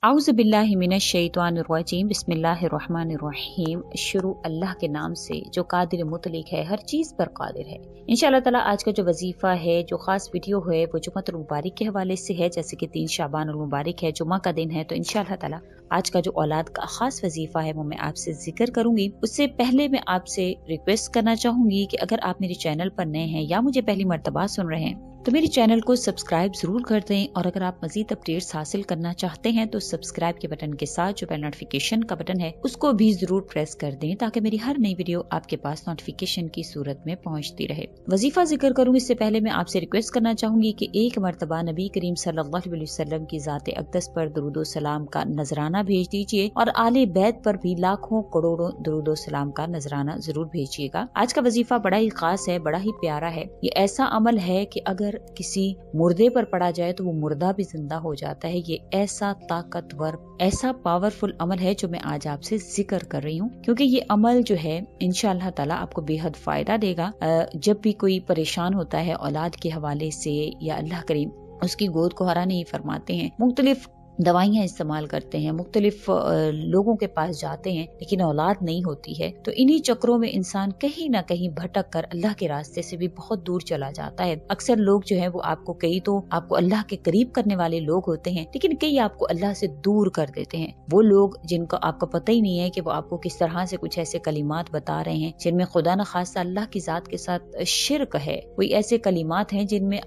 आऊज़ु बिल्लाहि मिनश शैतानिर रजीम बिस्मिल्लाहिर्रहमानिर रहीम। शुरू अल्लाह के नाम से जो कादिर मुतलिक है, हर चीज पर कादिर है। इंशाअल्लाह ताला आज का जो वजीफा है, जो खास वीडियो है, वो जुम्मतुल मुबारक के हवाले से है। जैसे कि 3 शाबानुल मुबारक है, जुम्मा का दिन है, तो इंशाअल्लाह ताला आज का जो औलाद का खास वजीफा है वो मैं आपसे जिक्र करूंगी। उससे पहले मैं आपसे रिक्वेस्ट करना चाहूंगी कि अगर आप मेरे चैनल पर नए हैं या मुझे पहली मर्तबा सुन रहे हैं तो मेरे चैनल को सब्सक्राइब जरूर कर दें, और अगर आप मजीद अपडेट्स हासिल करना चाहते हैं तो सब्सक्राइब के बटन के साथ जो बेल नोटिफिकेशन का बटन है उसको भी जरूर प्रेस कर दें, ताकि मेरी हर नई वीडियो आपके पास नोटिफिकेशन की सूरत में पहुंचती रहे। वजीफा जिक्र करूंगी इससे पहले मैं आपसे रिक्वेस्ट करना चाहूंगी कि एक मरतबा नबी करीम सल्लल्लाहु अलैहि वसल्लम की ज़ात अक़दस पर दुरूदो सलाम का नजराना भेज दीजिए, और आले बैत पर भी लाखों करोड़ों दुरूदो सलाम का नजराना जरूर भेजिएगा। आज का वजीफा बड़ा ही खास है, बड़ा ही प्यारा है। ये ऐसा अमल है कि अगर किसी मुर्दे पर पड़ा जाए तो वो मुर्दा भी जिंदा हो जाता है। ये ऐसा ताकतवर, ऐसा पावरफुल अमल है जो मैं आज आपसे जिक्र कर रही हूँ, क्योंकि ये अमल जो है इंशाअल्लाह ताला आपको बेहद फायदा देगा। जब भी कोई परेशान होता है औलाद के हवाले से, या अल्लाह करीम उसकी गोद को हरा नहीं फरमाते हैं, मुख्तलिफ दवाइयाँ इस्तेमाल करते हैं, मुख्तलिफ लोगों के पास जाते हैं, लेकिन औलाद नहीं होती है, तो इन्हीं चक्रों में इंसान कहीं ना कहीं भटक कर अल्लाह के रास्ते से भी बहुत दूर चला जाता है। अक्सर लोग जो है वो आपको, कई तो आपको अल्लाह के करीब करने वाले लोग होते हैं, लेकिन कई आपको अल्लाह से दूर कर देते हैं। वो लोग जिनको आपको पता ही नहीं है कि वो आपको किस तरह से कुछ ऐसे कलिमात बता रहे हैं जिनमें खुदा न खास्ता अल्लाह की जात के साथ शिरक है। कोई ऐसे कलिमात हैं जिनमें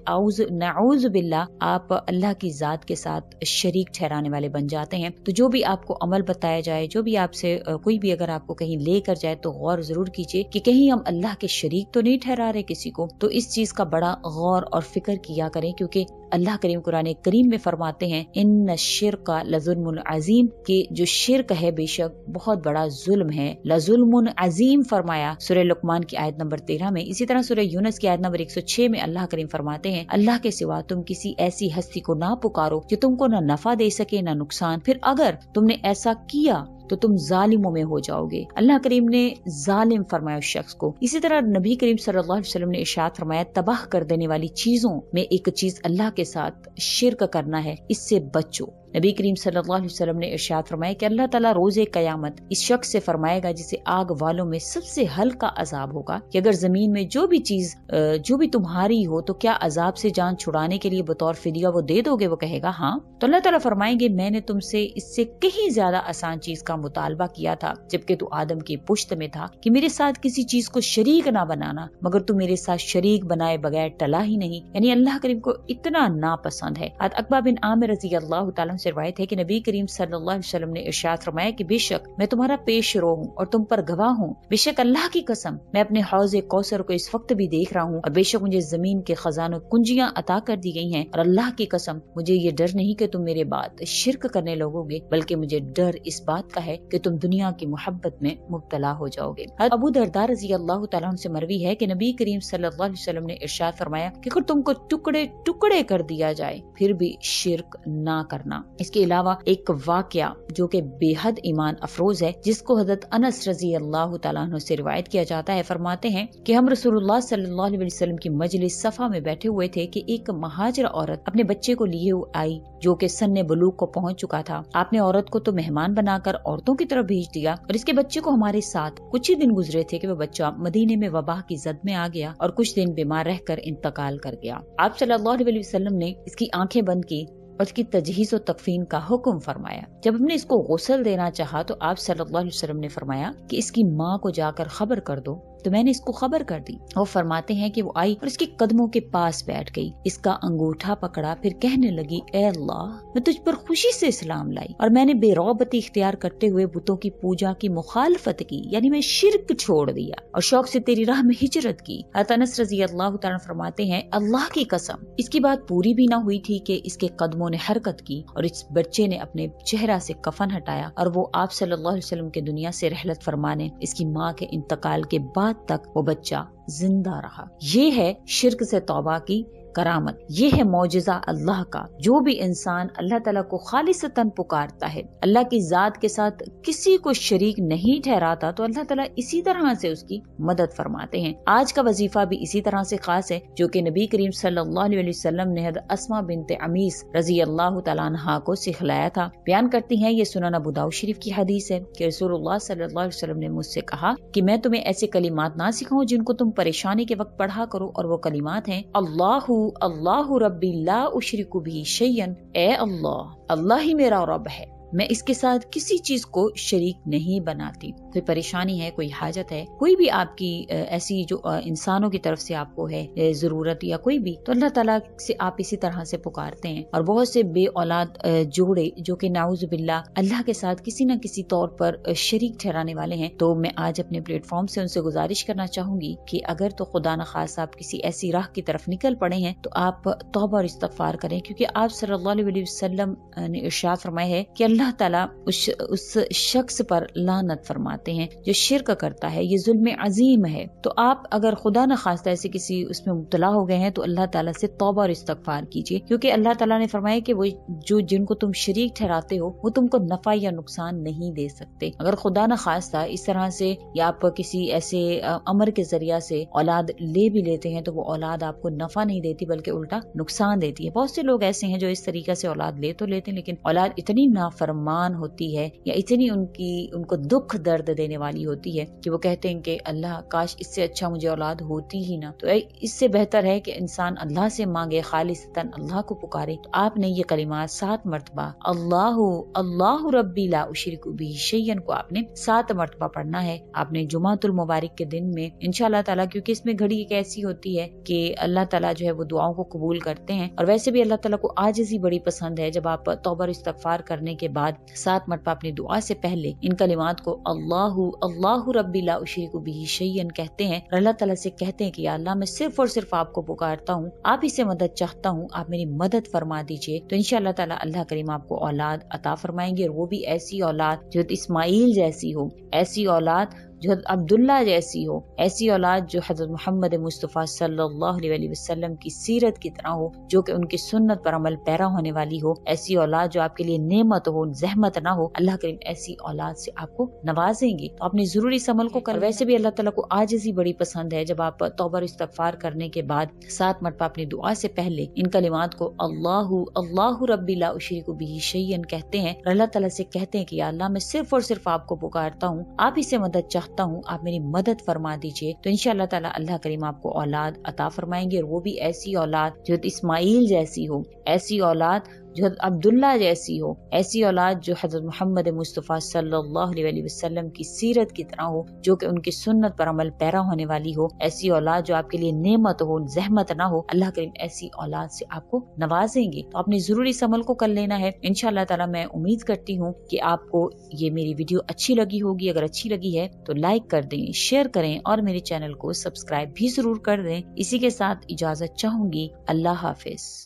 नाऊज़ बिल्लाह आप अल्लाह की जात के साथ शरीक ठहराने वाले बन जाते हैं। तो जो भी आपको अमल बताया जाए, जो भी आपसे कोई भी अगर आपको कहीं लेकर जाए, तो गौर जरूर कीजिए कि कहीं हम अल्लाह के शरीक तो नहीं ठहरा रहे किसी को। तो इस चीज का बड़ा गौर और फिक्र किया करें, क्योंकि अल्लाह करीम कुरान करीम में फरमाते हैं इन्न शिरका लजुल्मुन अजीम, कि जो शिरक है बेशक बहुत बड़ा जुल्म है। लजुल्मुन अजीम फरमाया सूरह लुकमान की आयत नंबर 13 में। इसी तरह सूरह यूनुस की आयत नंबर 106 में अल्लाह करीम फरमाते हैं अल्लाह के सिवा तुम किसी ऐसी हस्ती को ना पुकारो जो तुमको न नफा दे सके न नुकसान, फिर अगर तुमने ऐसा किया तो तुम जालिमों में हो जाओगे। अल्लाह करीम ने जालिम फरमाया उस शख्स को। इसी तरह नबी करीम सल्लल्लाहु अलैहि वसल्लम ने इरशाद फरमाया तबाह कर देने वाली चीजों में एक चीज अल्लाह के साथ शिरक करना है, इससे बचो। नबी करीम सल्लल्लाहु अलैहि वसल्लम ने इरशाद फरमाया कि अल्लाह ताला रोजे कयामत इस शख्स से फरमाएगा जिसे आग वालों में सबसे हल्का अजाब होगा कि अगर जमीन में जो भी चीज जो भी तुम्हारी हो तो क्या अजाब से जान छुड़ाने के लिए बतौर फिदिया वो दे दोगे? वो कहेगा हाँ। तो अल्लाह ताला फरमाएंगे मैंने तुमसे इससे कहीं ज्यादा आसान चीज का मुतालबा किया था जबकि तू आदम की पुश्त में था, कि मेरे साथ किसी चीज को शरीक ना बनाना, मगर तू मेरे साथ शरीक बनाए बगैर टला ही नहीं। यानी अल्लाह करीम को इतना नापसंद है। अक़बा बिन आमिर रज़ी अल्लाह तआला से रिवायत है कि नबी करीम सल्लल्लाहु अलैहि वसल्लम ने इरशाद फरमाया कि बेशक मैं तुम्हारा पेश रो हूँ और तुम पर गवाह हूँ। बेशक अल्लाह की कसम मैं अपने हौज़े कौसर को इस वक्त भी देख रहा हूँ, और बेशक मुझे जमीन के खजानों कुंजियां अता कर दी गई हैं, और अल्लाह की कसम मुझे ये डर नहीं कि तुम मेरे बाद शिरक करने लगोगे, बल्कि मुझे डर इस बात का है कि तुम दुनिया की मोहब्बत में मुब्तला हो जाओगे। अबू दरदा रज़ी अल्लाह तआला अन्हु से मरवी है कि नबी करीम सल्लल्लाहु अलैहि वसल्लम ने इरशाद फरमाया कि अगर तुमको टुकड़े टुकड़े कर दिया जाए फिर भी शिरक ना करना। इसके अलावा एक वाकया जो कि बेहद ईमान अफरोज है, जिसको हज़रत अनस रज़ी अल्लाह तआला अन्हु से रिवायत किया जाता है, फरमाते हैं कि हम रसूलुल्लाह सल्लल्लाहु अलैहि वसल्लम की मजलिस सफा में बैठे हुए थे कि एक महाजिर औरत अपने बच्चे को लिए आई जो कि सन्ने बलूग को पहुंच चुका था। आपने औरत को तो मेहमान बनाकर औरतों की तरफ भेज दिया, और इसके बच्चे को हमारे साथ कुछ ही दिन गुजरे थे कि वह बच्चा मदीने में वबा की जद में आ गया और कुछ दिन बीमार रहकर इंतकाल कर गया। आप सल्लल्लाहु अलैहि वसल्लम ने इसकी आंखें बंद की और इसकी तजहीज़ और तकफीन का हुक्म फरमाया। जब हमने इसको गुस्ल देना चाहा तो आप सल्लल्लाहु अलैहि वसल्लम ने फरमाया कि इसकी माँ को जाकर खबर कर दो। तो मैंने इसको खबर कर दी। और फरमाते हैं कि वो आई और इसके कदमों के पास बैठ गई, इसका अंगूठा पकड़ा, फिर कहने लगी ए अल्लाह मैं तुझ पर खुशी से इस्लाम लाई, और मैंने बेरौबती इख्तियार करते हुए बुतों की पूजा की मुखालफत की, यानी मैं शिरक छोड़ दिया और शौक से तेरी राह में हिजरत की। अनस रज़ी अल्लाह तआला फरमाते हैं अल्लाह की कसम इसकी बात पूरी भी ना हुई थी कि इसके कदमों ने हरकत की और इस बच्चे ने अपने चेहरा से कफन हटाया, और वो आप सल्लल्लाहु अलैहि वसल्लम के दुनिया से रहलत फरमाने इसकी माँ के इंतकाल के बाद तक वो बच्चा जिंदा रहा। ये है शिर्क से तौबा की करामत। ये है मौजिजा अल्लाह का। जो भी इंसान अल्लाह ताला को खालिसतन पुकारता है, अल्लाह की जात के साथ किसी को शरीक नहीं ठहराता, तो अल्लाह ताला इसी तरह से उसकी मदद फरमाते हैं। आज का वजीफा भी इसी तरह से खास है, जो कि नबी करीम सल्लल्लाहु अलैहि वसल्लम ने हज़रत अस्मा बिनते अमीस रजी अल्लाह तआला अन्हा को सिखलाया था। बयान करती हैं, ये सुनन अबू दाऊद शरीफ की हदीस है कि रसूलुल्लाह सल्लल्लाहु अलैहि वसल्लम ने मुझसे कहा कि मैं तुम्हें ऐसे कलिमात ना सिखाऊं जिनको तुम परेशानी के वक्त पढ़ा करो, और वो कलिमात हैं अल्लाहु अल्लाहु रब्बी ला उशरिकु बिही शैयन, ए अल्लाह, अल्लाह ही मेरा रब है, मैं इसके साथ किसी चीज को शरीक नहीं बनाती। कोई परेशानी है, कोई हाजत है, कोई भी आपकी ऐसी जो इंसानों की तरफ से आपको है जरूरत या कोई भी, तो अल्लाह ताला से आप इसी तरह से पुकारते हैं। और बहुत से बे औलाद जोड़े जो कि नाउजुबिल्लाह अल्लाह के साथ किसी न किसी तौर पर शरीक ठहराने वाले हैं, तो मैं आज अपने प्लेटफॉर्म से उनसे गुजारिश करना चाहूंगी कि अगर तो खुदा न खास आप किसी ऐसी राह की तरफ निकल पड़े हैं, तो आप तौबा और इस्तगफार करें, क्योंकि आप सल्लल्लाहु अलैहि वसल्लम ने इरशाद फरमाया है कि अल्लाह ताला उस शख्स पर लानत फरमाते हैं जो शिर्क करता है, ये जुल्म अजीम है। तो आप अगर खुदा न खास्ता ऐसे किसी उसमें मुब्तला हो गए हैं, तो अल्लाह ताला से तौबा और इस्तगफार कीजिए, क्योंकि अल्लाह ताला ने फरमाया कि वो जो जिनको तुम शरीक ठहराते हो वो तुमको नफा या नुकसान नहीं दे सकते। अगर खुदा न खास्ता इस तरह से या आप किसी ऐसे अमर के जरिया से औलाद ले भी लेते हैं, तो वो औलाद आपको नफा नहीं देती बल्कि उल्टा नुकसान देती है। बहुत से लोग ऐसे हैं जो इस तरीके से औलाद ले तो लेते हैं, लेकिन औलाद इतनी नाफरमान होती है या इतनी उनको दुख दर्द देने वाली होती है कि वो कहते हैं कि अल्लाह काश इससे अच्छा मुझे औलाद होती ही ना। तो इससे बेहतर है कि इंसान अल्लाह से मांगे, खालिसतन अल्लाह को पुकारे। तो आपने ये कलिमात 7 मरतबा अल्लाहु अल्लाहु रब्बी ला उशरिकु बिही शैयन को आपने 7 मरतबा पढ़ना है। आपने जुमातुल मुबारक के दिन में इंशाअल्लाह ताला, क्योंकि इसमें घड़ी एक ऐसी होती है कि अल्लाह ताला जो है वो दुआओं को कबूल करते हैं, और वैसे भी अल्लाह ताला को आजिज़ी बड़ी पसंद है। जब आप तौबा और इस्तगफार करने के बाद 7 मरतबा अपनी दुआ से पहले इन कलिमात को अल्लाहु अल्लाहु रब्बी ला उशरिकु बिही शैयन कहते हैं, अल्लाह ताला से कहते हैं कि या अल्लाह मैं सिर्फ और सिर्फ आपको पुकारता हूँ, आप ही से मदद चाहता हूँ, आप मेरी मदद फरमा दीजिए। तो इंशाअल्लाह ताला अल्लाह करीम आपको औलाद अता फरमाएंगे, और वो भी ऐसी औलाद जो इस्माइल जैसी हो, ऐसी औलाद जो अब्दुल्ला जैसी हो, ऐसी औलाद जो हज़रत मोहम्मद मुस्तफ़ा सल्लल्लाहु अलैहि वसल्लम की सीरत की तरह हो, जो कि उनकी सुन्नत पर अमल पैरा होने वाली हो, ऐसी औलाद जो आपके लिए नेमत हो, जहमत ना हो। अल्लाह करीम ऐसी औलाद से आपको नवाजेंगे। तो अपने जरूरी अमल को कर। वैसे भी अल्लाह ताला को आजिज़ी बड़ी पसंद है। जब आप तौबा और इस्तगफार करने के बाद 7 मरतबा अपनी दुआ से पहले इन कलिमात को अल्लाहु अल्लाहु रब्बी ला उशरिकु बिही शैयन कहते हैं, अल्लाह ताला से कहते हैं कि या अल्लाह मैं सिर्फ और सिर्फ आपको पुकारता हूँ, आप ही से मदद चाहता हूँ, आप मेरी मदद फरमा दीजिए। तो इंशाअल्लाह ताला अल्लाह करीम आपको औलाद अता फरमाएंगे, और वो भी ऐसी औलाद जो इस्माइल जैसी हो, ऐसी औलाद जो अब्दुल्ला जैसी हो, ऐसी औलाद जो हज़रत मोहम्मद मुस्तफ़ा सल्लल्लाहु अलैहि वसल्लम की सीरत की तरह हो, जो कि उनकी सुन्नत पर अमल पैरा होने वाली हो, ऐसी औलाद जो आपके लिए नेमत हो, जहमत ना हो। अल्लाह करीम ऐसी औलाद से आपको नवाजेंगे। तो अपने जरूरी अमल को कर लेना है। इंशाअल्लाह ताला मैं उम्मीद करती हूँ कि आपको ये मेरी वीडियो अच्छी लगी होगी। अगर अच्छी लगी है तो लाइक कर दें, शेयर करें, और मेरे चैनल को सब्सक्राइब भी जरूर कर दें। इसी के साथ इजाजत चाहूंगी। अल्लाह हाफिज।